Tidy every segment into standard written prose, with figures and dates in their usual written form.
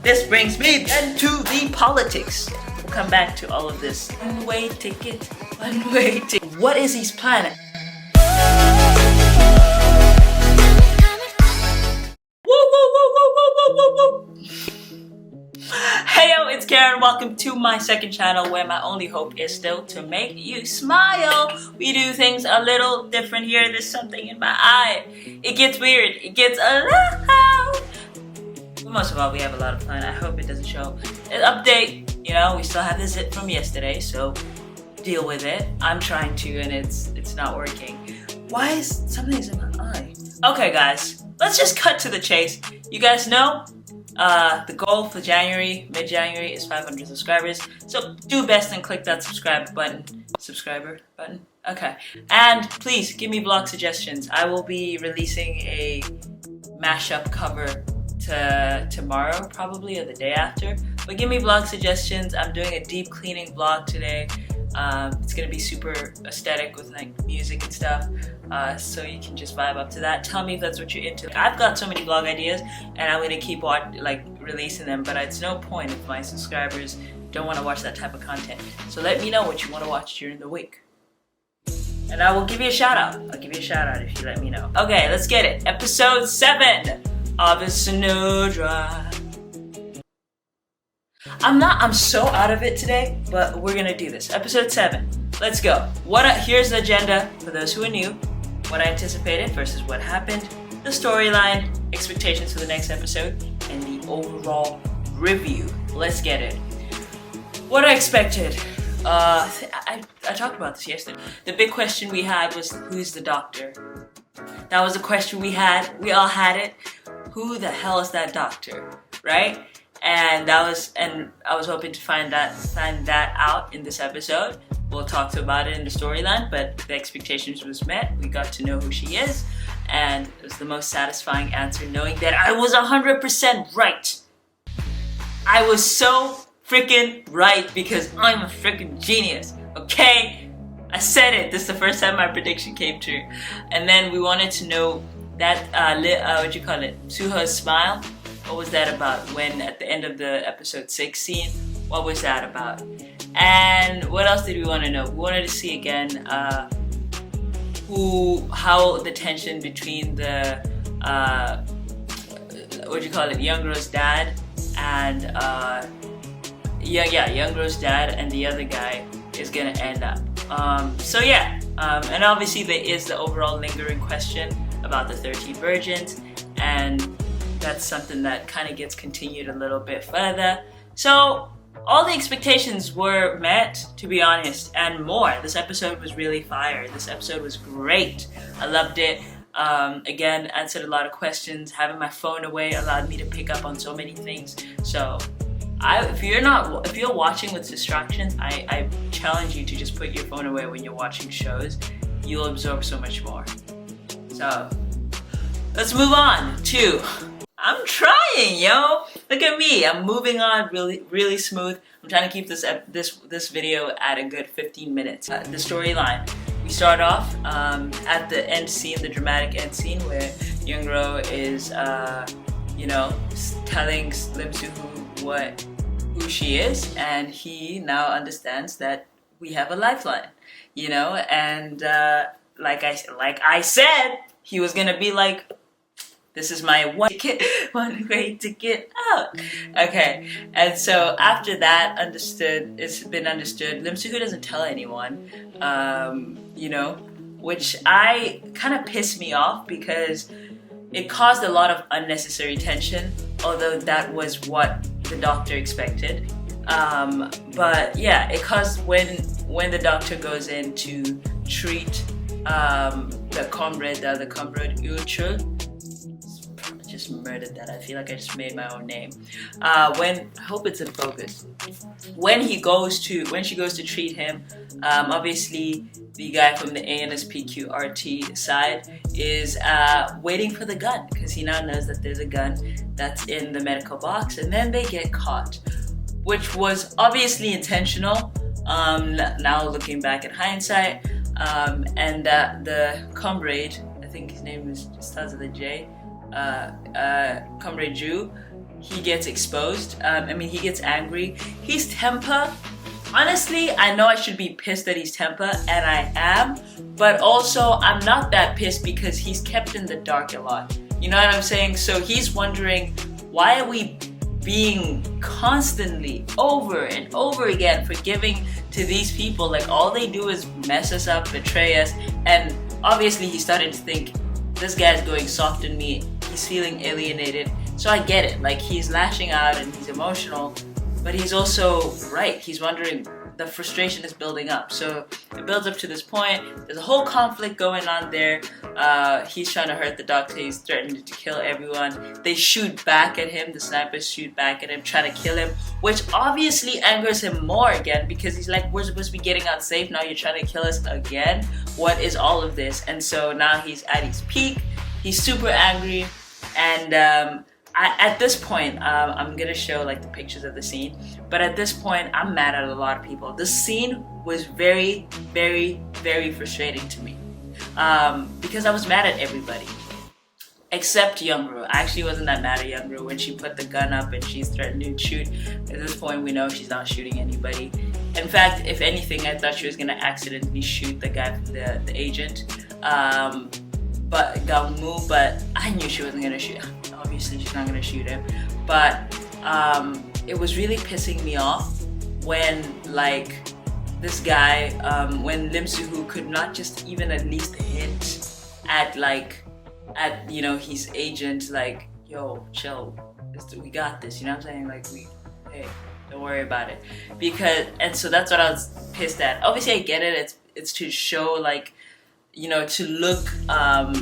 This brings me then to the politics. We'll come back to all of this. One-way ticket, one-way ticket. What is his plan? Heyo, it's Karen. Welcome to my second channel where my only hope is still to make you smile. We do things a little different here. There's something in my eye. It gets weird. It gets a loud. But most of all, we have a lot of fun. I hope it doesn't show. An update. You know, we still have the zit from yesterday, so deal with it. I'm trying to, and it's not working. Why is something's in my eye? Okay, guys, let's just cut to the chase. You guys know the goal for mid-January is 500 subscribers. So do best and click that subscriber button. Okay, and please give me vlog suggestions. I will be releasing a mashup cover tomorrow, probably, or the day after. But give me vlog suggestions. I'm doing a deep cleaning vlog today. It's gonna be super aesthetic with like music and stuff, so you can just vibe up to that. Tell me if that's what you're into. I've got so many vlog ideas, and I'm gonna keep releasing them. But it's no point if my subscribers don't want to watch that type of content. So let me know what you want to watch during the week, and I will give you a shout out. I'll give you a shout out if you let me know. Okay, let's get it. Episode 7 of SNOWDROP. I'm so out of it today, but we're gonna do this. Episode 7. Let's go. Here's the agenda for those who are new. What I anticipated versus what happened, the storyline, expectations for the next episode, and the overall review. Let's get it. What I expected. I talked about this yesterday. The big question we had was, who's the doctor? That was the question we had. We all had it. Who the hell is that doctor, right? And I was hoping to find that out in this episode. We'll talk about it in the storyline, but the expectations was met. We got to know who she is, and it was the most satisfying answer, knowing that I was 100% right. I was so freaking right because I'm a freaking genius. Okay, I said it. This is the first time my prediction came true. And then we wanted to know that Suho's smile. What was that about? When at the end of the episode 6 scene, what was that about? And what else did we want to know? We wanted to see again how the tension between the Youngro's dad and Youngro's dad and the other guy is gonna end up. And obviously there is the overall lingering question about the 13 virgins, and that's something that kind of gets continued a little bit further. So all the expectations were met, to be honest, and more. This episode was really fire. This episode was great. I loved it. Again, answered a lot of questions. Having my phone away allowed me to pick up on so many things. So if you're watching with distractions, I challenge you to just put your phone away when you're watching shows. You'll absorb so much more. So let's move on to, I'm trying, yo. Look at me. I'm moving on really, really smooth. I'm trying to keep this video at a good 15 minutes. The storyline. We start off at the end scene, the dramatic end scene, where Youngro is, telling Lim Soo-hoo who she is, and he now understands that we have a lifeline, and like I said, he was gonna be like, this is my one way to get out. Okay, and so after that, it's been understood. Lim Soo-hoo doesn't tell anyone, which kind of pissed me off because it caused a lot of unnecessary tension, although that was what the doctor expected. But yeah, it caused when the doctor goes in to treat the comrade Unanswered. Just murdered that. I feel like I just made my own name. I hope it's in focus. When she goes to treat him, obviously the guy from the ANSPQRT side is waiting for the gun because he now knows that there's a gun that's in the medical box, and then they get caught, which was obviously intentional. Now looking back in hindsight, and the comrade, I think his name starts with a J, comrade Jung, he gets exposed. I mean, he gets angry. His temper, honestly, I know I should be pissed at his temper, and I am, but also I'm not that pissed because he's kept in the dark a lot. You know what I'm saying? So he's wondering, why are we being constantly over and over again forgiving to these people? Like, all they do is mess us up, betray us, and obviously he started to think, this guy's going soft on me, he's feeling alienated. So I get it, like, he's lashing out and he's emotional, but he's also right. He's wondering, the frustration is building up. So it builds up to this point. There's a whole conflict going on there. He's trying to hurt the doctor. He's threatening to kill everyone. They shoot back at him. The snipers shoot back at him, trying to kill him, which obviously angers him more again, because he's like, we're supposed to be getting out safe. Now you're trying to kill us again. What is all of this? And so now he's at his peak. He's super angry. And at this point, I'm gonna show like the pictures of the scene, but at this point I'm mad at a lot of people. This scene was very, very, very frustrating to me, because I was mad at everybody except Youngro. I actually wasn't that mad at Youngro when she put the gun up and she's threatening to shoot. At this point we know she's not shooting anybody. In fact, if anything, I thought she was gonna accidentally shoot the guy from the agent, but Gangmu, but I knew she wasn't gonna shoot. Obviously she's not gonna shoot him, but it was really pissing me off when, like, this guy, when Lim Soo-hoo could not just even at least hint at, like, you know, his agent, like, yo, chill, we got this, you know what I'm saying? Like, hey, don't worry about it. Because, and so that's what I was pissed at. Obviously I get it, it's to show, like, you know, to look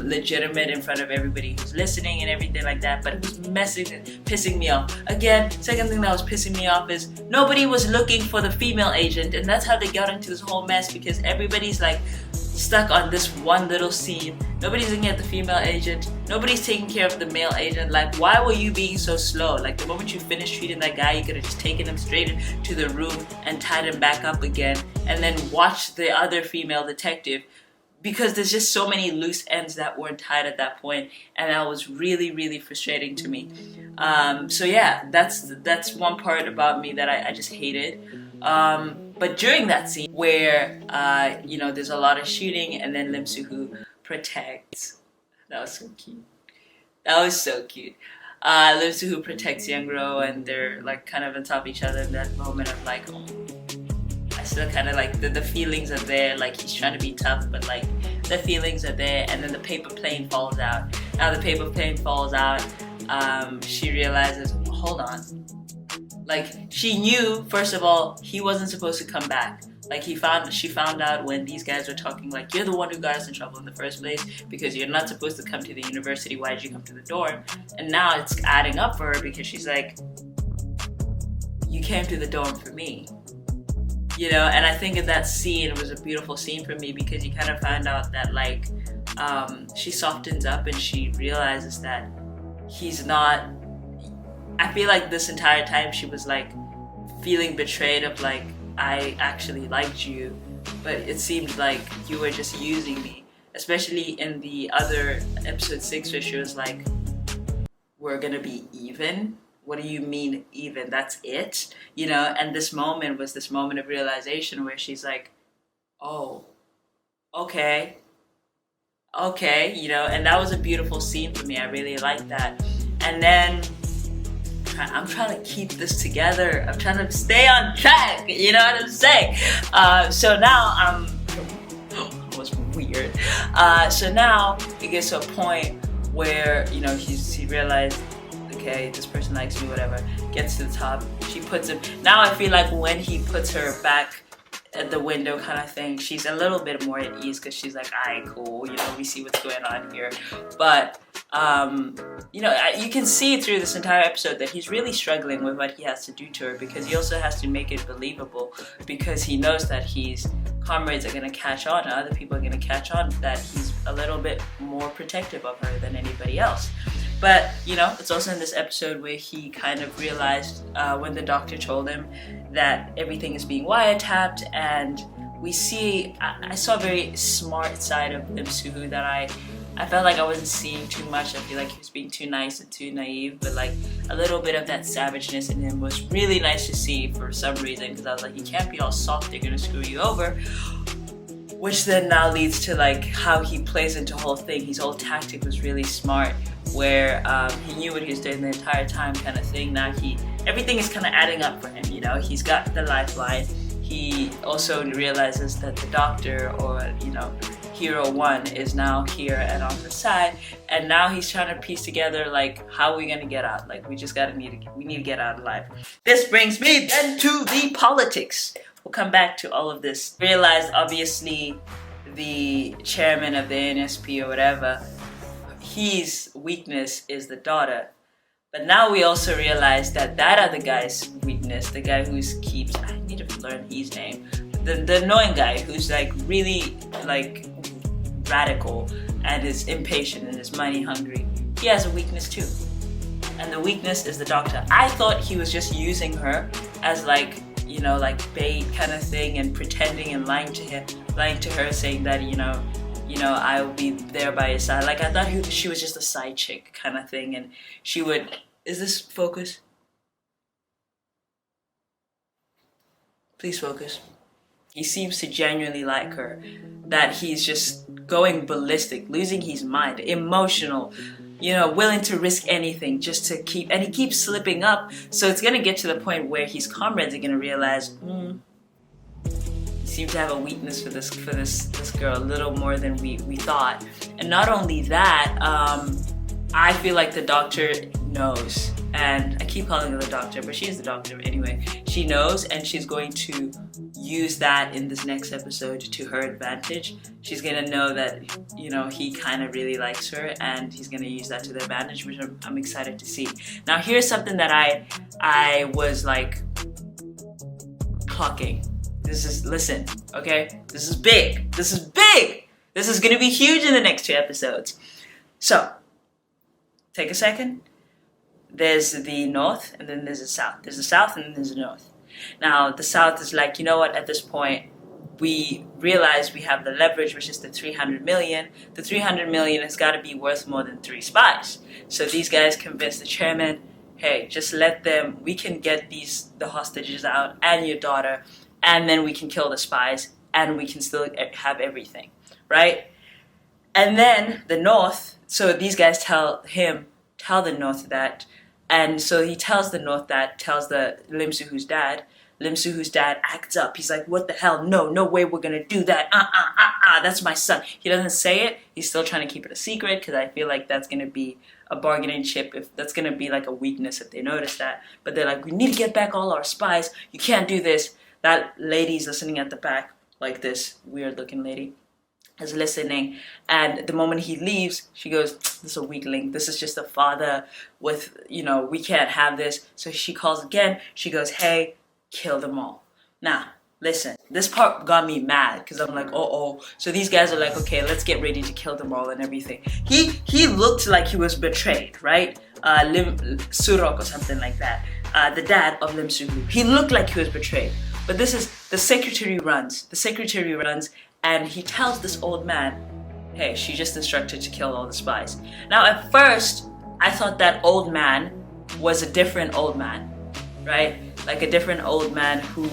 legitimate in front of everybody who's listening and everything like that, but it was pissing me off. Again, second thing that was pissing me off is nobody was looking for the female agent, and that's how they got into this whole mess, because everybody's like stuck on this one little scene. Nobody's looking at the female agent, nobody's taking care of the male agent. Like, why were you being so slow? Like, the moment you finished treating that guy, you could have just taken him straight to the room and tied him back up again, and then watched the other female detective, because there's just so many loose ends that weren't tied at that point, and that was really, really frustrating to me. So yeah, that's one part about me that I just hated. But during that scene where you know, there's a lot of shooting and then Lim Soo-hoo protects, that was so cute. That was so cute. Lim Soo-hoo protects Youngro, and they're like kind of on top of each other in that moment of like, oh, still kind of like the feelings are there. Like, he's trying to be tough, but like the feelings are there. And then the paper plane falls out. Now the paper plane falls out. She realizes, hold on. Like, she knew, first of all, he wasn't supposed to come back. Like, she found out when these guys were talking, like, you're the one who got us in trouble in the first place because you're not supposed to come to the university. Why did you come to the dorm? And now it's adding up for her, because she's like, you came to the dorm for me. You know, and I think in that scene, it was a beautiful scene for me, because you kind of find out that, like, she softens up and she realizes that he's not, I feel like this entire time she was like feeling betrayed of like, I actually liked you, but it seemed like you were just using me. Especially in the other episode 6 where she was like, we're gonna be even. What do you mean even? That's it? You know, and this moment was this moment of realization where she's like, oh, okay, you know, and that was a beautiful scene for me. I really liked that. And then I'm trying to keep this together. I'm trying to stay on track, you know what I'm saying? So now that was weird. So now it gets to a point where, you know, he realized, okay, this person likes me, whatever, gets to the top, she puts him, now I feel like when he puts her back at the window kind of thing, she's a little bit more at ease, because she's like, alright, cool, you know, we see what's going on here. But you know, you can see through this entire episode that he's really struggling with what he has to do to her, because he also has to make it believable, because he knows that his comrades are going to catch on, other people are going to catch on that he's a little bit more protective of her than anybody else. But, you know, it's also in this episode where he kind of realized when the doctor told him that everything is being wiretapped, and we see, I saw a very smart side of Lim Soo-hoo that I I felt like I wasn't seeing too much. I feel like he was being too nice and too naive, but like a little bit of that savageness in him was really nice to see for some reason, because I was like, you can't be all soft, they're gonna screw you over. Which then now leads to like how he plays into the whole thing. His whole tactic was really smart, where he knew what he was doing the entire time, kind of thing. Now everything is kind of adding up for him, you know. He's got the lifeline. He also realizes that the doctor, or you know, Hero 1 is now here and on the side, and now he's trying to piece together like, how are we gonna get out? Like, we need to get out alive. This brings me then to the politics. We'll come back to all of this. Realized obviously the chairman of the NSP or whatever, his weakness is the daughter. But now we also realize that other guy's weakness, the guy who keeps, I need to learn his name, the annoying guy who's like really like radical and is impatient and is money hungry, he has a weakness too. And the weakness is the doctor. I thought he was just using her as like, you know, like bait kind of thing, and pretending and lying to her, saying that, you know, I will be there by your side. Like, I thought she was just a side chick kind of thing, and she would, is this focus? Please focus. He seems to genuinely like her, that he's just going ballistic, losing his mind, emotional, you know, willing to risk anything just to keep, and he keeps slipping up. So it's gonna get to the point where his comrades are gonna realize, you seem to have a weakness for this girl a little more than we thought. And not only that, I feel like the doctor knows, and I keep calling her the doctor, but she's the doctor anyway. She knows, and she's going to use that in this next episode to her advantage. She's gonna know that, you know, he kind of really likes her, and he's gonna use that to their advantage, which I'm excited to see. Now here's something that I was like clocking. Listen, okay? This is big. This is big. This is gonna be huge in the next 2 episodes. So, take a second. There's the north, and then there's the south. There's the south, and then there's the north. Now, the south is like, you know what, at this point, we realize we have the leverage, which is the 300 million. The 300 million has got to be worth more than 3 spies. So these guys convince the chairman, hey, just let them, we can get the hostages out and your daughter, and then we can kill the spies, and we can still have everything, right? And then the north, so these guys tell the north that, and so he tells the north that, tells the Lim Soo-hoo's dad. Lim Soo-hoo's dad acts up. He's like, what the hell? No way we're gonna do that. That's my son. He doesn't say it. He's still trying to keep it a secret, because I feel like that's gonna be a bargaining chip, if that's gonna be like a weakness if they notice that. But they're like, we need to get back all our spies. You can't do this. That lady's listening at the back, like this weird looking lady is listening, and the moment he leaves, she goes, this is a weakling, this is just a father with, you know, we can't have this. So she calls again, she goes, hey, kill them all. Now, listen, this part got me mad, because I'm like, oh. So these guys are like, okay, let's get ready to kill them all and everything. He looked like he was betrayed, right? Lim Surok or something like that. The dad of Lim Soo-hoo. He looked like he was betrayed. But this is, the secretary runs, and he tells this old man, hey, she just instructed to kill all the spies. Now, at first, I thought that old man was a different old man, right? Like a different old man who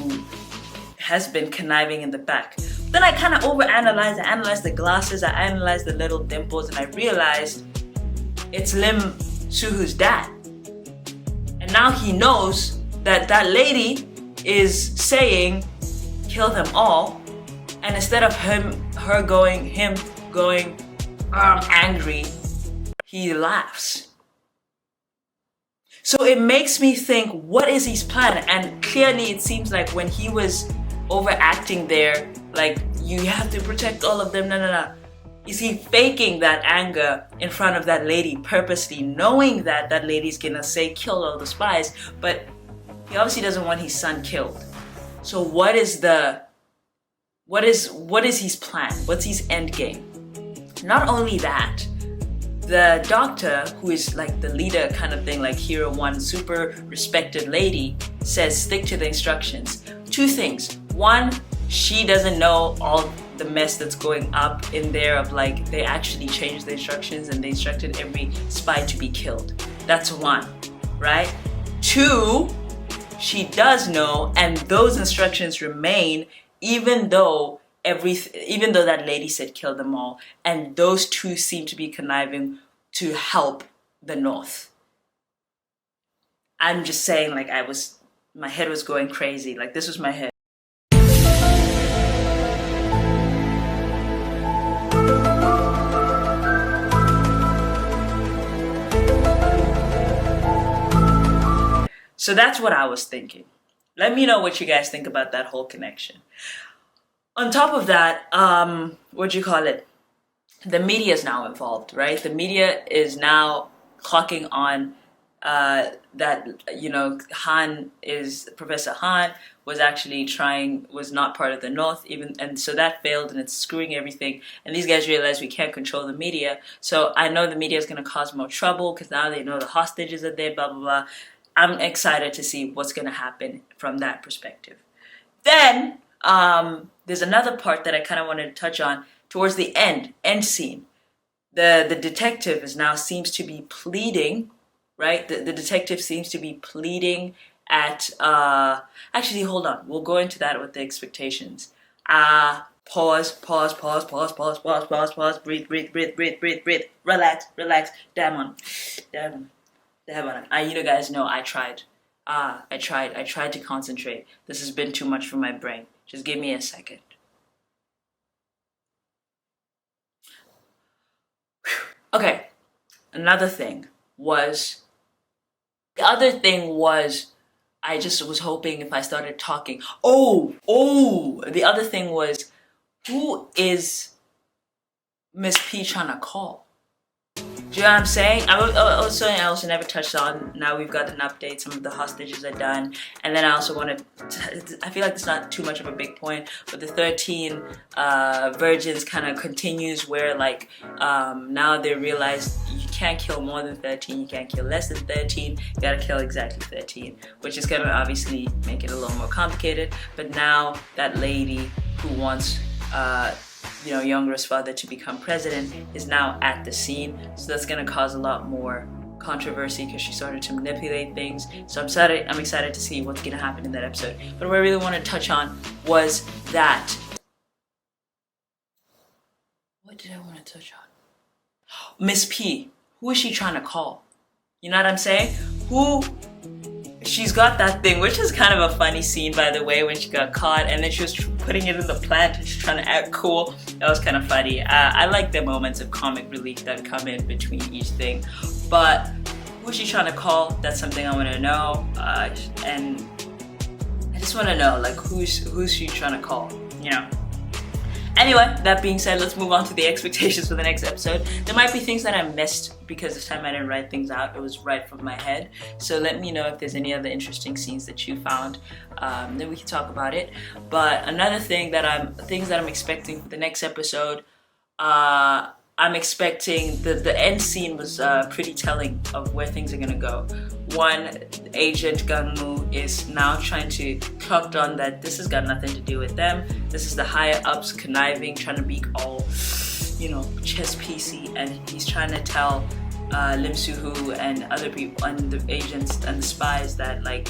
has been conniving in the back. Then I kind of overanalyzed. I analyzed the glasses, I analyzed the little dimples, and I realized it's Lim Soo-hoo's dad. And now he knows that that lady is saying, kill them all. And instead of him going angry, he laughs. So it makes me think, what is his plan? And clearly it seems like when he was overacting there, like, you have to protect all of them, no. Is he faking that anger in front of that lady purposely, knowing that that lady's gonna say, kill all the spies, but he obviously doesn't want his son killed. So what is his plan? What's his end game? Not only that, the doctor, who is like the leader kind of thing, like Hero 1, super respected lady, says stick to the instructions. 2 things. 1, she doesn't know all the mess that's going up in there of like they actually changed the instructions and they instructed every spy to be killed. That's one, right? Two, she does know, and those instructions remain even though that lady said kill them all, and those two seem to be conniving to help the North. I'm just saying, like, my head was going crazy. Like, this was my head. So that's what I was thinking. Let me know what you guys think about that whole connection. On top of that, the media is now involved, right? The media is now clocking on that, you know, Professor Han was actually was not part of the North, and so that failed, and it's screwing everything. And these guys realize we can't control the media, so I know the media is going to cause more trouble because now they know the hostages are there, blah, blah, blah. I'm excited to see what's going to happen from that perspective. Then, there's another part that I kind of wanted to touch on towards the end scene. The detective seems to be pleading, right? The detective seems to be pleading at, actually, hold on. We'll go into that with the expectations. Pause, breathe, relax, damn on. You guys know I tried. I tried to concentrate. This has been too much for my brain. Just give me a second. Okay, the other thing was, I just was hoping if I started talking. The other thing was, who is Miss P trying to call? Do you know what I'm saying? I also never touched on, now we've got an update, some of the hostages are done, and then I also wanted to, I feel like it's not too much of a big point, but the 13 virgins kind of continues where like now they realize you can't kill more than 13, you can't kill less than 13, you gotta kill exactly 13, which is gonna obviously make it a little more complicated. But now that lady who wants Younger's father to become president is now at the scene, so that's going to cause a lot more controversy because she started to manipulate things. So I'm excited to see what's going to happen in that episode. But what I really want to touch on was that. What did I want to touch on? Miss P. Who is she trying to call? You know what I'm saying? She's got that thing, which is kind of a funny scene, by the way, when she got caught and then she was putting it in the plant and she's trying to act cool. That was kind of funny. I like the moments of comic relief that come in between each thing. But who's she trying to call? That's something I want to know. And I just want to know, like, who's she trying to call, you know? Anyway, that being said, let's move on to the expectations for the next episode. There might be things that I missed because this time I didn't write things out. It was right from my head. So let me know if there's any other interesting scenes that you found. Then we can talk about it. But another thing things that I'm expecting for the next episode, I'm expecting the end scene was pretty telling of where things are gonna go. One, Agent Gunmu is now trying to clock on that this has got nothing to do with them. This is the higher ups conniving, trying to be all, chess PC, and he's trying to tell Lim Soo-hoo and other people and the agents and the spies that, like,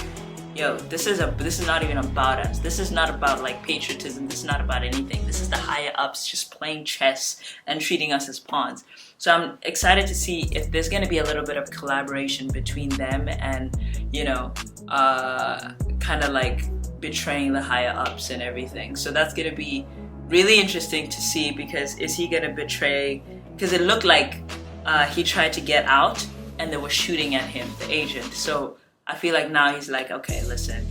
yo, this is not even about us. This is not about like patriotism. This is not about anything. This is the higher ups just playing chess and treating us as pawns. So I'm excited to see if there's gonna be a little bit of collaboration between them and, kind of like betraying the higher ups and everything. So that's gonna be really interesting to see, because is he gonna betray? Because it looked like he tried to get out and they were shooting at him, the agent. So I feel like now he's like, okay, listen,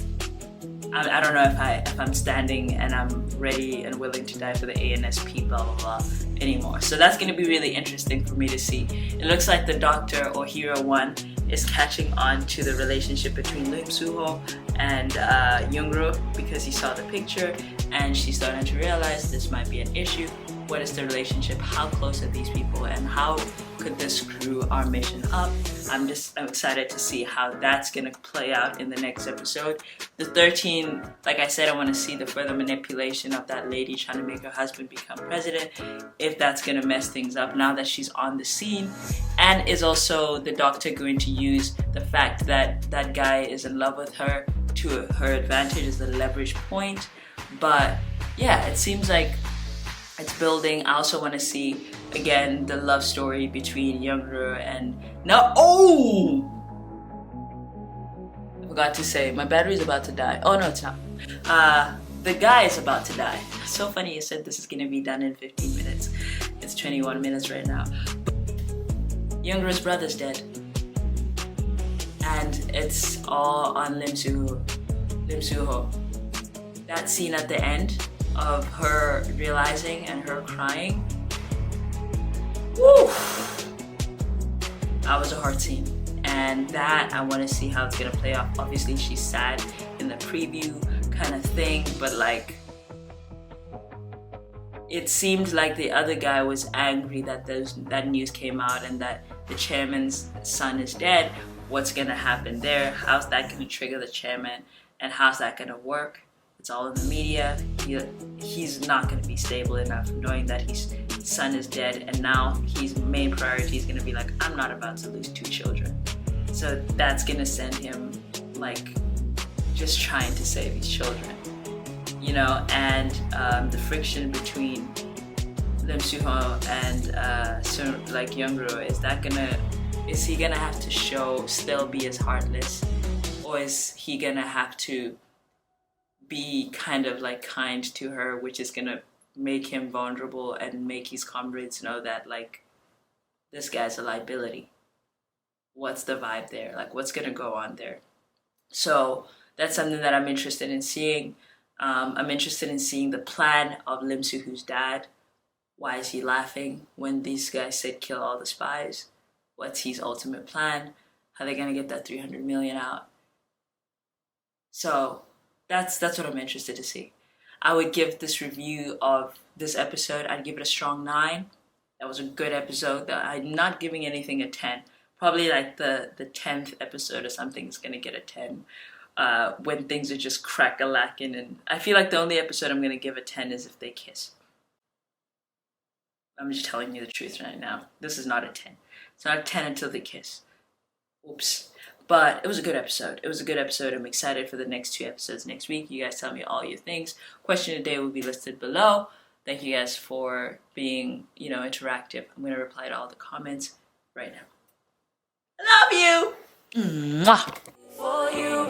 I don't know if I'm standing and I'm ready and willing to die for the ANSP, blah, blah, blah, anymore. So that's going to be really interesting for me to see. It looks like the Doctor, or Hero 1, is catching on to the relationship between Lim Soo-ho and Young-ro, because he saw the picture and she's starting to realize this might be an issue. What is the relationship? How close are these people? And how could this screw our mission up? I'm excited to see how that's gonna play out in the next episode. The 13, like I said, I want to see the further manipulation of that lady trying to make her husband become president, if that's gonna mess things up now that she's on the scene. And is also the doctor going to use the fact that that guy is in love with her to her advantage as a leverage point? But yeah, it seems like it's building. I also want to see again the love story between Jung and I forgot to say my battery's about to die. Oh no, it's not. The guy is about to die. So funny you said this is gonna be done in 15 minutes. It's 21 minutes right now. Jung's brother's dead, and it's all on Lim Soo-ho. That scene at the end of her realizing and her crying, woo! That was a hard scene, and that I want to see how it's gonna play off. Obviously she's sad in the preview kind of thing, but like it seemed like the other guy was angry that that news came out and that the chairman's son is dead. What's gonna happen there? How's that gonna trigger the chairman, and how's that gonna work? It's all in the media. He's not going to be stable enough, knowing that his son is dead, and now his main priority is going to be like, I'm not about to lose 2 children. So that's going to send him like just trying to save his children, you know. And the friction between Lim Soo-ho and Jung is he gonna have to still be as heartless, or is he gonna have to be kind of like kind to her, which is gonna make him vulnerable and make his comrades know that like this guy's a liability? What's the vibe there? Like what's gonna go on there? So that's something that I'm interested in seeing. I'm interested in seeing the plan of Lim Soo-ho's dad. Why is he laughing when these guys said kill all the spies? What's his ultimate plan? How are they gonna get that 300 million out? So that's what I'm interested to see. I would give this review of this episode, I'd give it a strong 9. That was a good episode. I'm not giving anything a 10. Probably like the 10th episode or something is gonna get a 10. When things are just crack-a-lacking, and I feel like the only episode I'm gonna give a 10 is if they kiss. I'm just telling you the truth right now. This is not a 10. It's not a 10 until they kiss. Oops. But it was a good episode. It was a good episode. I'm excited for the next 2 episodes next week. You guys tell me all your things. Question of the day will be listed below. Thank you guys for being, interactive. I'm going to reply to all the comments right now. I love you! Mwah! For you,